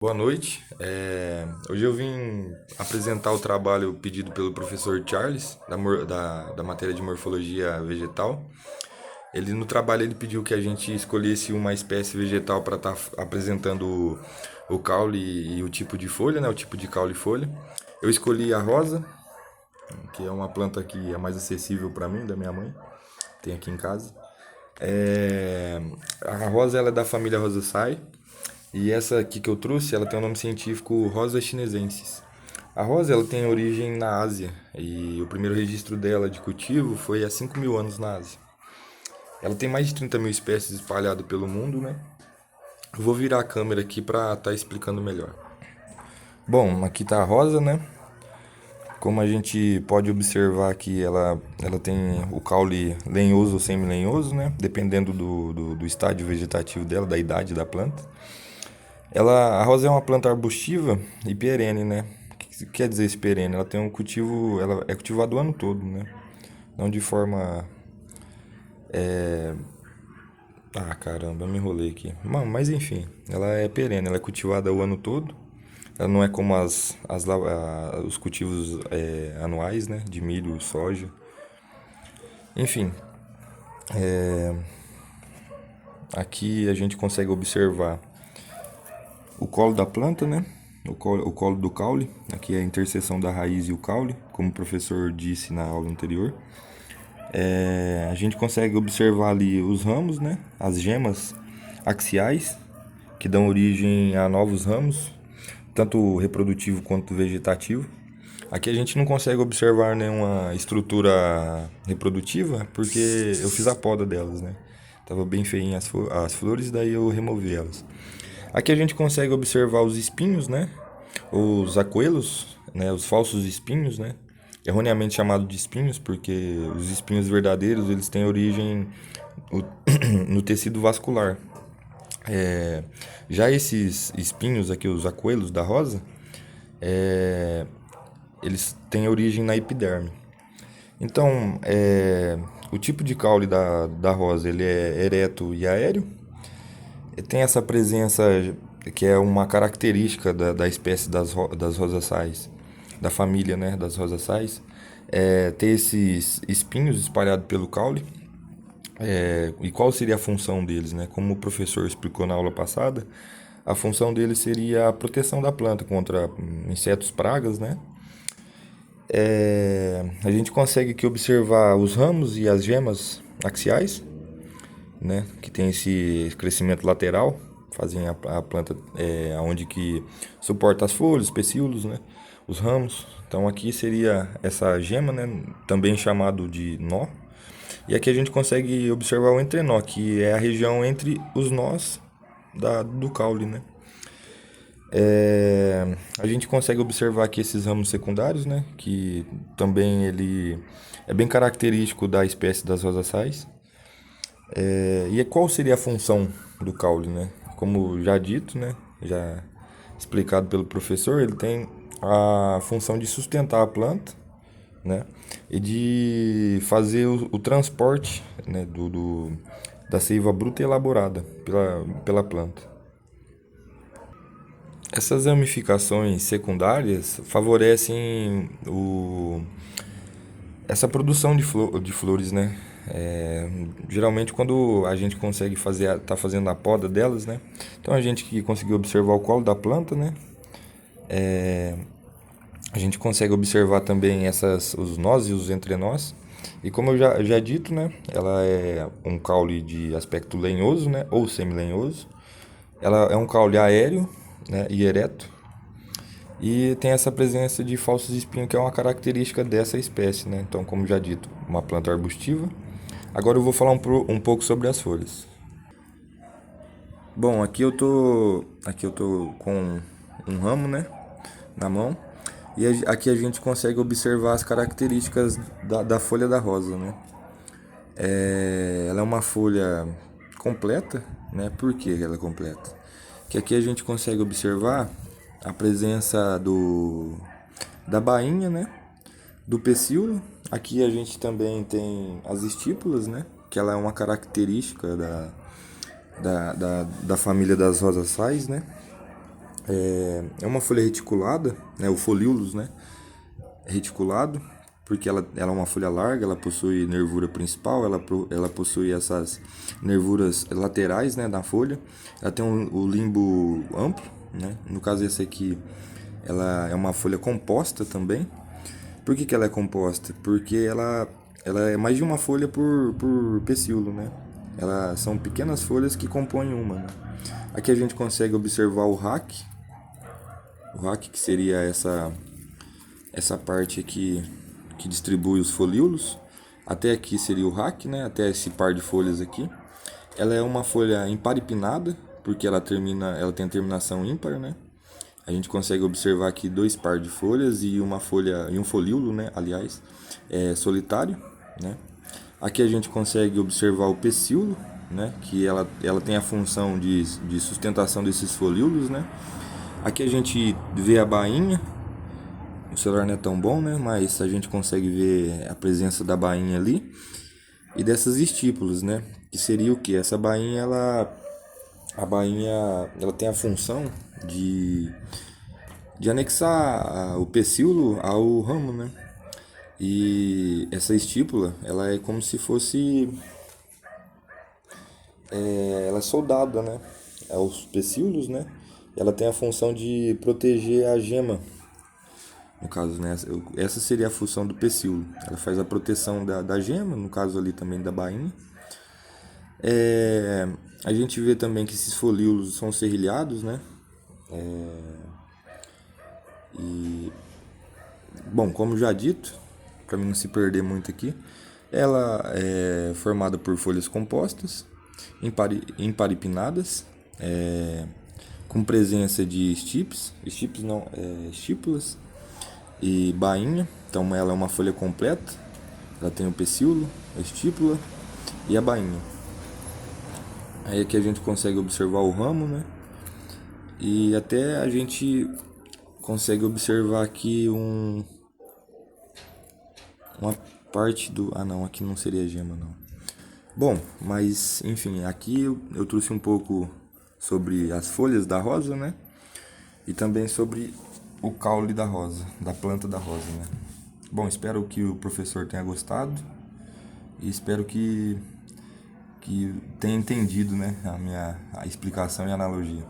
Boa noite. Hoje eu vim apresentar o trabalho pedido pelo professor Charles, da matéria de morfologia vegetal. No trabalho ele pediu que a gente escolhesse uma espécie vegetal para estar apresentando o caule e o tipo de folha, né? O tipo de caule e folha. Eu escolhi a rosa, que é uma planta que é mais acessível para mim, da minha mãe, tem aqui em casa. A rosa ela é da família Rosaceae. E essa aqui que eu trouxe, ela tem o nome científico Rosa chinesensis. A rosa ela tem origem na Ásia e o primeiro registro dela de cultivo foi há 5 mil anos na Ásia. Ela tem mais de 30 mil espécies espalhadas pelo mundo, né? Eu vou virar a câmera aqui para estar explicando melhor. Bom, aqui está a rosa, né? Como a gente pode observar aqui, ela tem o caule lenhoso ou semi-lenhoso, né? Dependendo do estágio vegetativo dela, da idade da planta. A rosa é uma planta arbustiva e perene, né? O que quer dizer esse perene? Ela tem um cultivo, ela é cultivada o ano todo, né? Não de forma. Ah, caramba, eu me enrolei aqui. Mas enfim, ela é perene, ela é cultivada o ano todo. Ela não é como os cultivos anuais, né? De milho e soja. Enfim, aqui a gente consegue observar o colo da planta, né? O colo do caule. Aqui é a interseção da raiz e o caule, como o professor disse na aula anterior. A gente consegue observar ali os ramos, né? As gemas axiais, que dão origem a novos ramos, tanto reprodutivo quanto vegetativo. Aqui a gente não consegue observar nenhuma estrutura reprodutiva, porque eu fiz a poda delas, né? Tava bem feinha as flores, daí eu removi elas. Aqui a gente consegue observar os espinhos, né? Os aquelos, né? Os falsos espinhos, né? Erroneamente chamado de espinhos, porque os espinhos verdadeiros eles têm origem no tecido vascular. É, Já esses espinhos aqui, os aquelos da rosa, eles têm origem na epiderme. Então, o tipo de caule da rosa ele é ereto e aéreo. E tem essa presença que é uma característica da espécie das rosaceaes, da família, né, das rosaceaes, ter esses espinhos espalhados pelo caule. E qual seria a função deles, né? Como o professor explicou na aula passada, a função deles seria a proteção da planta contra insetos, pragas, né? A gente consegue aqui observar os ramos e as gemas axiais, né? Que tem esse crescimento lateral, fazem a planta onde que suporta as folhas, os pecíolos, né? Os ramos. Então aqui seria essa gema, né? Também chamado de nó. E aqui a gente consegue observar o entrenó, que é a região entre os nós do caule, né? A gente consegue observar aqui esses ramos secundários, né? Que também ele é bem característico da espécie das rosaceaes. E qual seria a função do caule, né? Como já dito, né? Já explicado pelo professor, ele tem a função de sustentar a planta, né? E de fazer o transporte, né? Da seiva bruta e elaborada pela planta. Essas ramificações secundárias favorecem essa produção de flores, né? Geralmente quando a gente consegue tá fazendo a poda delas, né? Então a gente que conseguiu observar o colo da planta, né? A gente consegue observar também os nós e os entrenós. E como eu já dito, né? Ela é um caule de aspecto lenhoso, né? Ou semi-lenhoso. Ela é um caule aéreo, né? E ereto. E tem essa presença de falsos espinhos, que é uma característica dessa espécie, né? Então, como já dito, uma planta arbustiva. Agora eu vou falar um pouco sobre as folhas. Bom, aqui eu tô com um ramo, né, na mão. E aqui a gente consegue observar as características da folha da rosa, né? Ela é uma folha completa, né? Por que ela é completa? Que aqui a gente consegue observar a presença da bainha, né? Do pecíolo. Aqui a gente também tem as estípulas, né? Que ela é uma característica da família das rosaceaes, né? É uma folha reticulada, né? O folíolos, né? É reticulado, porque ela é uma folha larga, ela possui nervura principal, ela possui essas nervuras laterais, né, da folha. Ela tem o limbo amplo, né? No caso esse aqui, ela é uma folha composta também. Por que ela é composta? Porque ela é mais de uma folha por pecíolo, né? São pequenas folhas que compõem uma, né? Aqui a gente consegue observar o rack que seria essa parte aqui que distribui os folíolos. Até aqui seria o rack, né? Até esse par de folhas aqui. Ela é uma folha imparipinada, porque ela tem a terminação ímpar, né? A gente consegue observar aqui dois par de folhas e uma folha e um folíolo, né? Aliás, é solitário, né? Aqui a gente consegue observar o pecíolo, né? Que ela tem a função de sustentação desses folíolos, né? Aqui a gente vê a bainha. O celular não é tão bom, né? Mas a gente consegue ver a presença da bainha ali e dessas estípulas, né? Que seria o que? Essa bainha, a bainha, ela tem a função de anexar o pecíolo ao ramo, né? E essa estípula, ela é como se fosse, ela é soldada, né? Aos pecíolos, né? Ela tem a função de proteger a gema. No caso, né? Essa seria a função do pecíolo. Ela faz a proteção da gema, no caso ali também da bainha. A gente vê também que esses folíolos são serrilhados, né? Bom, como já dito, para mim não se perder muito aqui, ela é formada por folhas compostas, imparipinadas, com presença de estipes não, estípulas e bainha. Então ela é uma folha completa, ela tem o pecíolo, a estípula e a bainha. Aí aqui a gente consegue observar o ramo, né? E até a gente consegue observar aqui uma parte do... Ah não, aqui não seria gema não. Bom, mas enfim, aqui eu trouxe um pouco sobre as folhas da rosa, né? E também sobre o caule da rosa, da planta da rosa, né? Bom, espero que o professor tenha gostado e espero que tenha entendido, né, a explicação e a analogia.